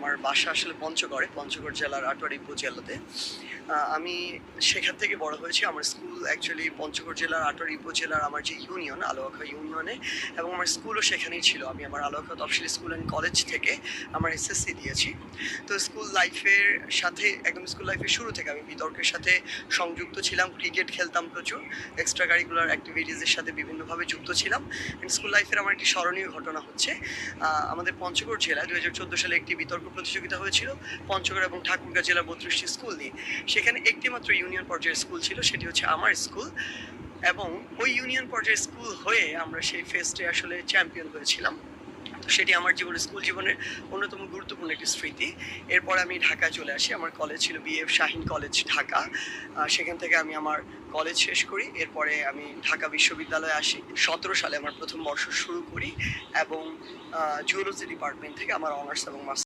আমার বাসা আসলে পঞ্চগড় জেলার আটোয়ারি উপজেলাতে। আমি সেখান থেকে বড় হয়েছি। আমার স্কুল অ্যাকচুয়ালি পঞ্চগড় জেলার আটোয়ারি উপজেলার আমার যে ইউনিয়ন আলোয়াখা ইউনিয়নে, এবং আমার স্কুলও সেখানেই ছিল। আমি আমার আলোয়াখা তফসিলি স্কুল অ্যান্ড কলেজ থেকে আমার এসএসসি দিয়েছি। তো স্কুল লাইফের সাথে একদম স্কুল লাইফের শুরু থেকে আমি বিতর্কের সাথে সংযুক্ত ছিলাম। ক্রিকেট খেলতাম প্রচুর। এক্সট্রা কারিকুলার অ্যাক্টিভিটিসের সাথে বিভিন্নভাবে যুক্ত ছিলাম। স্কুল লাইফের আমার একটি স্মরণীয় ঘটনা হচ্ছে, আমাদের পঞ্চগড় জেলায় 2014 সালে একটি বিতর্ক প্রতিযোগিতা হয়েছিল পঞ্চগড় এবং ঠাকুরগাঁও জেলার 32টি স্কুল নিয়ে। সেখানে একটি মাত্র ইউনিয়ন পর্যায়ের স্কুল ছিল, সেটি হচ্ছে আমার স্কুল। এবং ওই ইউনিয়ন পর্যায়ের স্কুল হয়ে আমরা সেই ফেস্টে আসলে চ্যাম্পিয়ন হয়েছিলাম। তো সেটি আমার স্কুল জীবনের অন্যতম গুরুত্বপূর্ণ একটি স্মৃতি। এরপর আমি ঢাকায় চলে আসি। আমার কলেজ ছিল বিএফ শাহীন কলেজ ঢাকা। সেখান থেকে আমি আমার কলেজ শেষ করি। এরপরে আমি ঢাকা বিশ্ববিদ্যালয়ে আসি। 17 সালে আমার প্রথম বর্ষ শুরু করি এবং জুওলজি ডিপার্টমেন্ট থেকে আমার অনার্স এবং মাস্টার্স